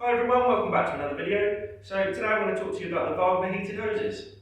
Hi everyone, welcome back to another video. So today I'm going to talk to you about the Wagner heated hoses.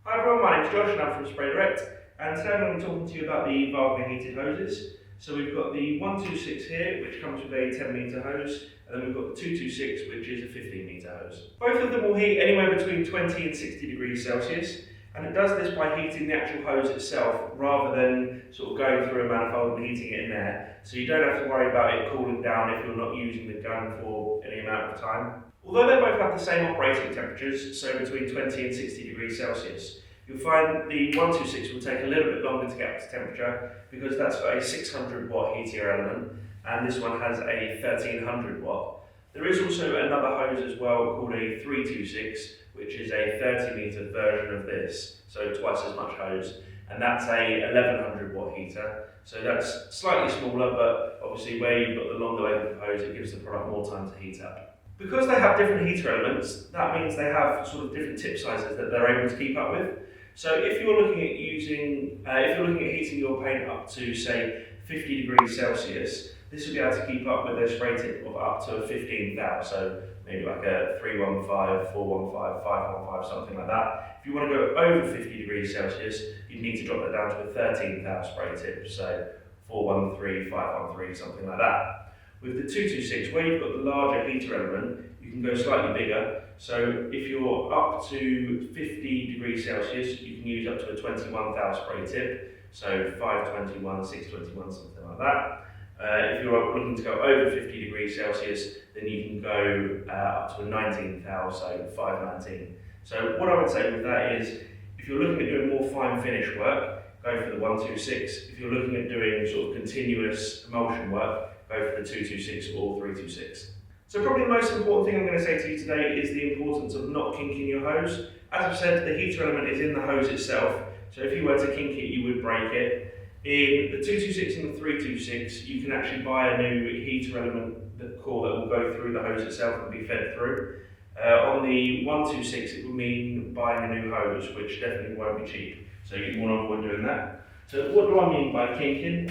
Hi everyone, my name's Josh and I'm from Spray Direct, and today I'm going to be talking to you about the Wagner heated hoses. So we've got the 126 here, which comes with a 10 metre hose, and then we've got the 226, which is a 15 metre hose. Both of them will heat anywhere between 20 and 60 degrees Celsius, and it does this by heating the actual hose itself rather than sort of going through a manifold and heating it in there. So you don't have to worry about it cooling down if you're not using the gun for any amount of time. Although they both have the same operating temperatures, so between 20 and 60 degrees Celsius, you'll find the 126 will take a little bit longer to get up to temperature because that's got a 600 watt heater element, and this one has a 1300 watt. There is also another hose as well called a 326, which is a 30 metre version of this, so twice as much hose, and that's a 1100 watt heater. So that's slightly smaller, but obviously where you've got the longer length of hose, it gives the product more time to heat up. Because they have different heater elements, that means they have sort of different tip sizes that they're able to keep up with. So if you're looking at heating your paint up to say 50 degrees Celsius, this will be able to keep up with a spray tip of up to a 15 thou, so maybe like a 315, 415, 515, something like that. If you want to go over 50 degrees Celsius, you need to drop that down to a 13 thou spray tip, so 413, 513, something like that. With the 226, where you've got the larger heater element, you can go slightly bigger. So if you're up to 50 degrees Celsius, you can use up to a 21 thou spray tip, so 521, 621, something like that. If you're looking to go over 50 degrees Celsius, then you can go up to a 19 thou, so 519. So what I would say with that is, if you're looking at doing more fine finish work, go for the 126. If you're looking at doing sort of continuous emulsion work, go for the 226 or 326. So probably the most important thing I'm going to say to you today is the importance of not kinking your hose. As I've said, the heater element is in the hose itself, so if you were to kink it, you would break it. In the 226 and the 326, you can actually buy a new heater element, the core that will go through the hose itself and be fed through. On the 126, it will mean buying a new hose, which definitely won't be cheap, so you want to avoid doing that. So what do I mean by kinking?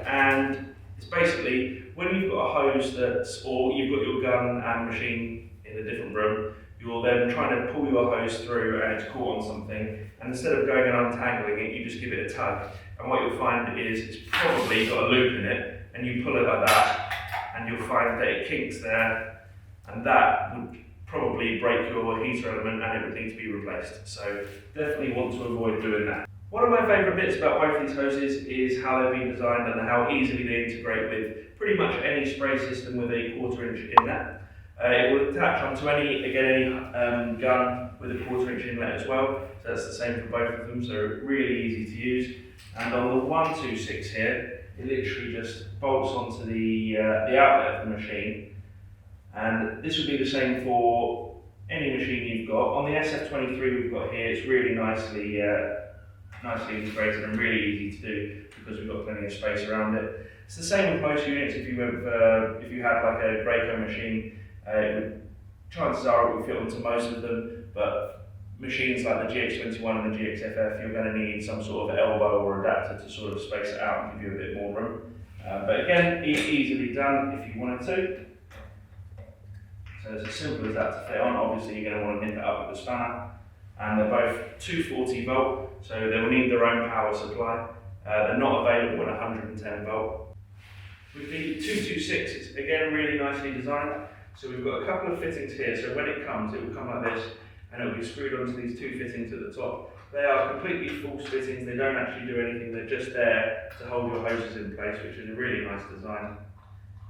And it's basically when you've got a hose or you've got your gun and machine in a different room, you're then trying to pull your hose through and it's caught on something, and instead of going and untangling it, you just give it a tug. And what you'll find is it's probably got a loop in it, and you pull it like that, and you'll find that it kinks there, and that would probably break your heater element and it would need to be replaced. So definitely want to avoid doing that. One of my favourite bits about both these hoses is how they've been designed and how easily they integrate with pretty much any spray system with a 1/4 inch inlet. It will attach onto any gun with a 1/4 inch inlet as well, so that's the same for both of them, so really easy to use. And on the 126 here, it literally just bolts onto the outlet of the machine, and this would be the same for any machine you've got. On the SF23 we've got here, it's really nicely integrated and really easy to do because we've got plenty of space around it. It's the same with most units. If you had like a Graco machine, chances are it will fit onto most of them, but machines like the GX21 and the GXFF, you're going to need some sort of elbow or adapter to sort of space it out and give you a bit more room. But again, easily done if you wanted to. So it's as simple as that to fit on. Obviously you're going to want to nip it up with a spanner. And they're both 240 volt, so they will need their own power supply. They're not available at 110 volt. With the 226, it's again really nicely designed. So we've got a couple of fittings here, so when it comes, it will come like this, and it will be screwed onto these two fittings at the top. They are completely false fittings, they don't actually do anything, they're just there to hold your hoses in place, which is a really nice design,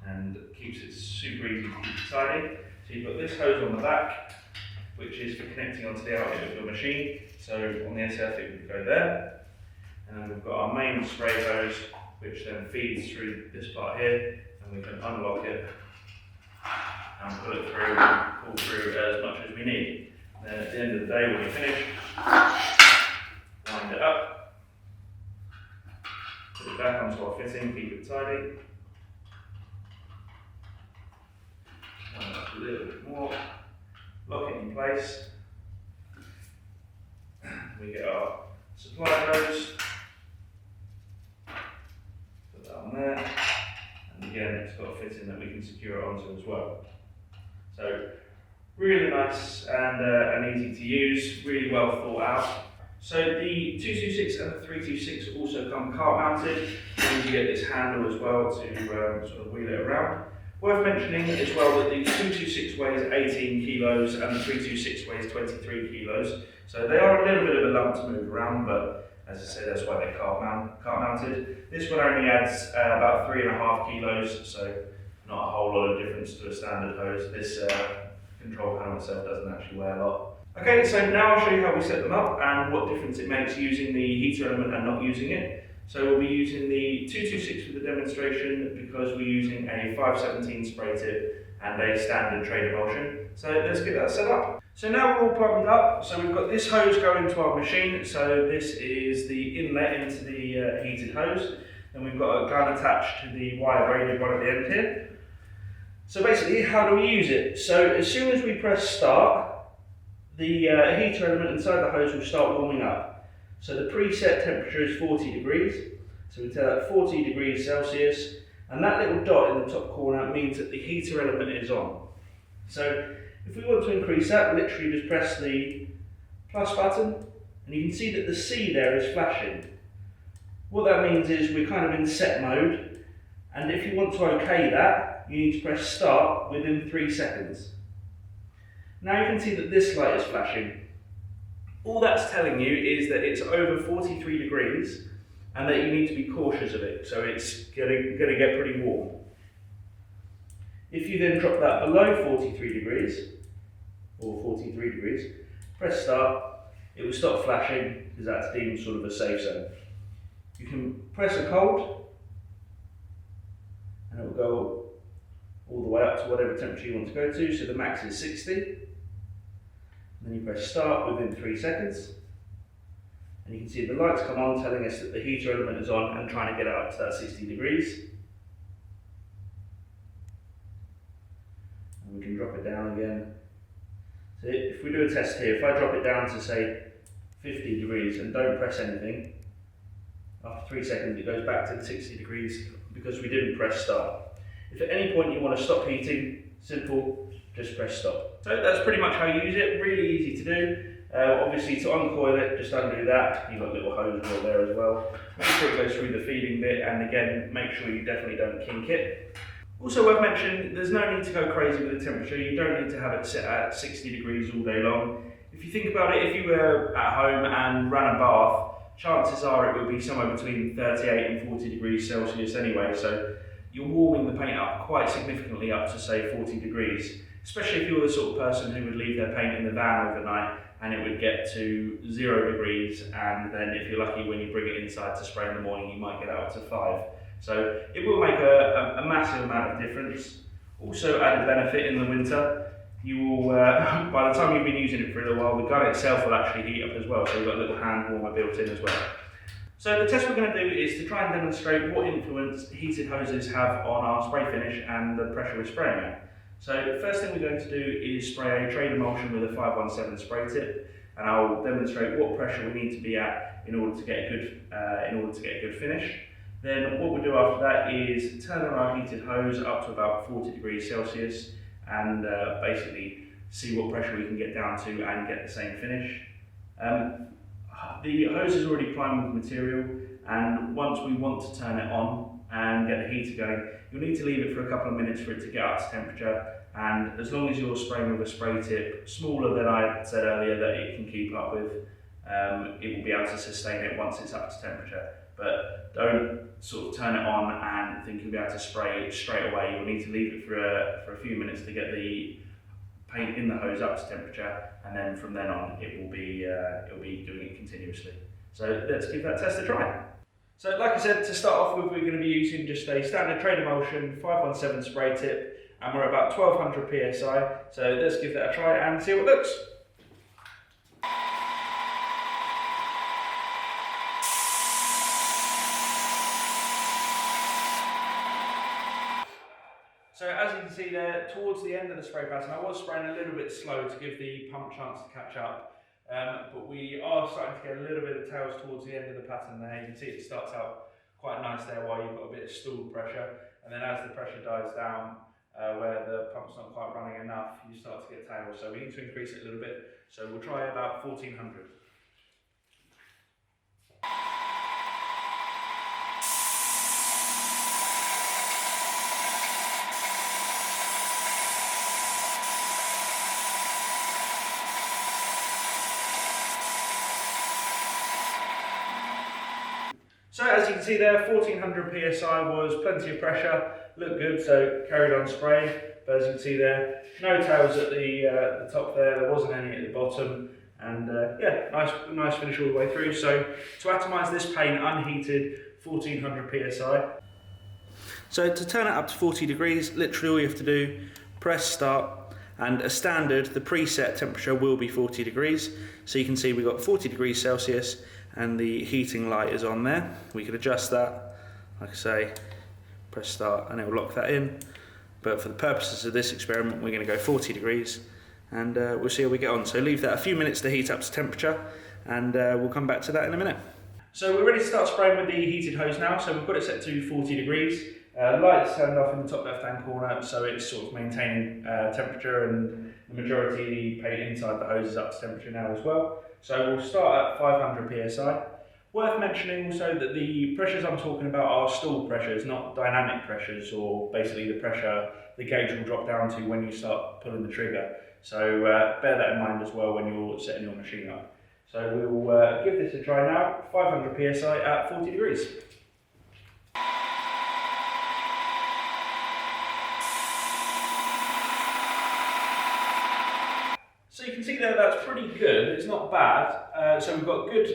and keeps it super easy to keep it tidy. So you've got this hose on the back, which is for connecting onto the outlet of your machine. So on the SF it would go there. And then we've got our main spray hose, which then feeds through this part here, and we can unlock it and pull it through and pull through as much as we need. And then at the end of the day, when you finish, wind it up, put it back onto our fitting, keep it tidy. Wind it up a little bit more. Lock it in place. We get our supply hose, put that on there, and again it's got a fitting that we can secure it onto as well. So really nice and easy to use, really well thought out. So the 226 and the 326 also come cart mounted, and you get this handle as well to sort of wheel it around. Worth mentioning as well that the 226 weighs 18 kilos and the 326 weighs 23 kilos. So they are a little bit of a lump to move around, but as I say, that's why they're cart mounted. This one only adds about 3.5 kilos, so not a whole lot of difference to a standard hose. This control panel itself doesn't actually weigh a lot. Okay, so now I'll show you how we set them up and what difference it makes using the heater element and not using it. So we'll be using the 226 for the demonstration because we're using a 517 spray tip and a standard trade emulsion. So let's get that set up. So now we're all plugged up. So we've got this hose going to our machine. So this is the inlet into the heated hose. And we've got a gun attached to the wire braided one at the end here. So basically, how do we use it? So as soon as we press start, the heater element inside the hose will start warming up. So the preset temperature is 40 degrees. So we tell that 40 degrees Celsius, and that little dot in the top corner means that the heater element is on. So if we want to increase that, literally just press the plus button, and you can see that the C there is flashing. What that means is we're kind of in set mode, and if you want to OK that, you need to press start within 3 seconds. Now you can see that this light is flashing. All that's telling you is that it's over 43 degrees and that you need to be cautious of it, so it's going to get pretty warm. If you then drop that below 43 degrees, or 43 degrees, press start, it will stop flashing because that's deemed sort of a safe zone. You can press a cold and it will go all the way up to whatever temperature you want to go to, so the max is 60. Then you press start within 3 seconds, and you can see the lights come on telling us that the heater element is on and trying to get it up to that 60 degrees. And we can drop it down again. So if we do a test here, if I drop it down to say 50 degrees and don't press anything, after 3 seconds it goes back to the 60 degrees because we didn't press start. If at any point you want to stop heating, simple, just press stop. So that's pretty much how you use it, really easy to do. Obviously to uncoil it, just undo that. You've got a little hose reel there as well. Make sure it goes through the feeding bit, and again, make sure you definitely don't kink it. Also worth mentioning, there's no need to go crazy with the temperature. You don't need to have it set at 60 degrees all day long. If you think about it, if you were at home and ran a bath, chances are it would be somewhere between 38 and 40 degrees Celsius anyway, so you're warming the paint up quite significantly up to say 40 degrees. Especially if you're the sort of person who would leave their paint in the van overnight and it would get to 0 degrees, and then if you're lucky when you bring it inside to spray in the morning you might get it up to 5. So it will make a massive amount of difference. Also added benefit in the winter, you will, by the time you've been using it for a little while, the gun itself will actually heat up as well, so you've got a little hand warmer built in as well. So the test we're going to do is to try and demonstrate what influence heated hoses have on our spray finish and the pressure we're spraying at. So the first thing we're going to do is spray a trade emulsion with a 517 spray tip, and I'll demonstrate what pressure we need to be at in order to get a good finish. Then what we'll do after that is turn on our heated hose up to about 40 degrees Celsius and basically see what pressure we can get down to and get the same finish. The hose is already primed with material, and once we want to turn it on and get the heater going, you'll need to leave it for a couple of minutes for it to get up to temperature, and as long as you're spraying with a spray tip smaller than I said earlier that it can keep up with, it will be able to sustain it once it's up to temperature. But don't sort of turn it on and think you'll be able to spray it straight away. You'll need to leave it for a few minutes to get the paint in the hose up to temperature, and then from then on it'll be doing it continuously. So let's give that test a try. So like I said, to start off with, we're going to be using just a standard trade emulsion 517 spray tip, and we're about 1200 psi. So let's give that a try and see how it looks. So as you can see there, towards the end of the spray pattern, I was spraying a little bit slow to give the pump a chance to catch up, but we are starting to get a little bit of tails towards the end of the pattern there. You can see it starts out quite nice there while you've got a bit of stalled pressure, and then as the pressure dies down, where the pump's not quite running enough, you start to get tails. So we need to increase it a little bit. So we'll try about 1400. So as you can see there, 1400 psi was plenty of pressure, looked good, so carried on spraying. But as you can see there, no tails at the top there wasn't any at the bottom, and yeah, nice finish all the way through. So to atomise this paint, unheated, 1400 psi. So to turn it up to 40 degrees, literally all you have to do, press start, and a standard, the preset temperature will be 40 degrees. So you can see we've got 40 degrees Celsius, and the heating light is on there. We can adjust that, like I say, press start and it will lock that in. But for the purposes of this experiment, we're going to go 40 degrees and we'll see how we get on. So leave that a few minutes to heat up to temperature, and we'll come back to that in a minute. So we're ready to start spraying with the heated hose now. So we've got it set to 40 degrees. Lights turned off in the top left hand corner, so it's sort of maintaining temperature, and the majority of the paint inside the hose is up to temperature now as well. So we'll start at 500 psi. Worth mentioning also that the pressures I'm talking about are stall pressures, not dynamic pressures, or basically the pressure the gauge will drop down to when you start pulling the trigger. So bear that in mind as well when you're setting your machine up. So we'll give this a try now, 500 psi at 40 degrees. So you can see there that's pretty good, it's not bad. So we've got good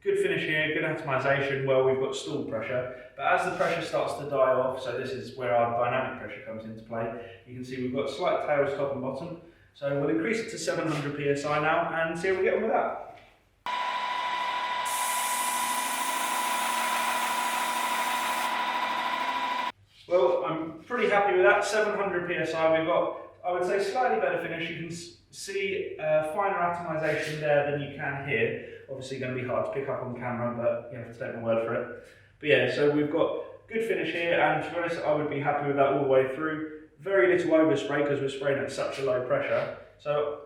finish here, good atomization where we've got stall pressure. But as the pressure starts to die off, so this is where our dynamic pressure comes into play, you can see we've got slight tails top and bottom. So we'll increase it to 700 psi now and see how we get on with that. Well, I'm pretty happy with that, 700 psi. We've got, I would say, slightly better finish. You can see finer atomization there than you can here. Obviously going to be hard to pick up on camera, but you have to take my word for it. But yeah, so we've got good finish here, and to be honest, I would be happy with that all the way through. Very little overspray because we're spraying at such a low pressure. So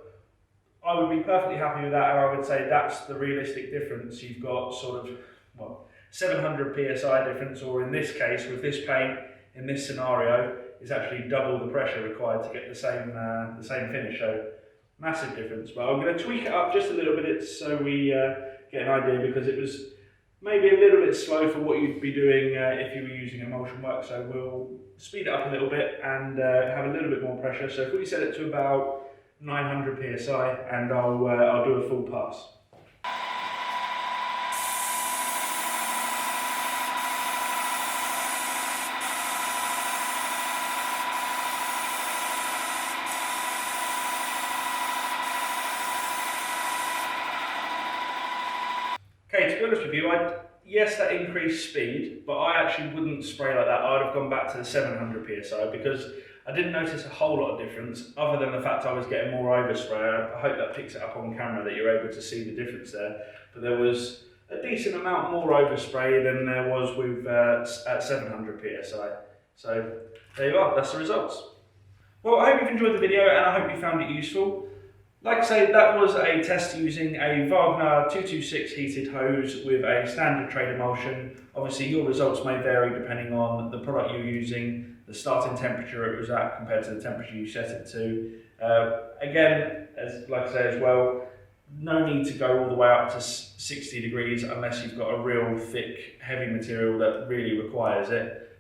I would be perfectly happy with that, and I would say that's the realistic difference. You've got sort of, well, 700 psi difference, or in this case, with this paint, in this scenario, is actually double the pressure required to get the same finish. So massive difference. But I'm going to tweak it up just a little bit so we get an idea, because it was maybe a little bit slow for what you'd be doing if you were using emulsion work. So we'll speed it up a little bit and have a little bit more pressure. So if we set it to about 900 psi, and I'll do a full pass. Okay, to be honest with you, yes, that increased speed, but I actually wouldn't spray like that. I'd have gone back to the 700 psi because I didn't notice a whole lot of difference, other than the fact I was getting more overspray. I hope that picks it up on camera, that you're able to see the difference there. But there was a decent amount more overspray than there was with at 700 psi. So there you are, that's the results. Well, I hope you've enjoyed the video, and I hope you found it useful. Like I say, that was a test using a Wagner 226 heated hose with a standard trade emulsion. Obviously your results may vary depending on the product you're using, the starting temperature it was at compared to the temperature you set it to. Again, like I say as well, no need to go all the way up to 60 degrees unless you've got a real thick, heavy material that really requires it.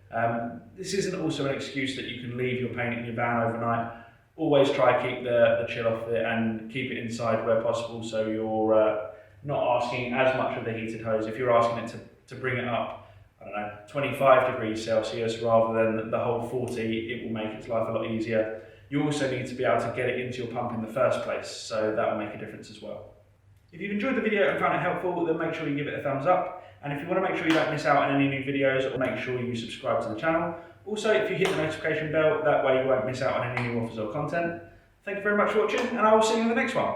This isn't also an excuse that you can leave your paint in your van overnight. Always try to keep the chill off it and keep it inside where possible, so you're not asking as much of the heated hose. If you're asking it to bring it up, I don't know, 25 degrees Celsius rather than the whole 40, it will make its life a lot easier. You also need to be able to get it into your pump in the first place, so that will make a difference as well. If you've enjoyed the video and found it helpful, then make sure you give it a thumbs up. And if you want to make sure you don't miss out on any new videos, or make sure you subscribe to the channel. Also, if you hit the notification bell, that way you won't miss out on any new offers or content. Thank you very much for watching, and I will see you in the next one.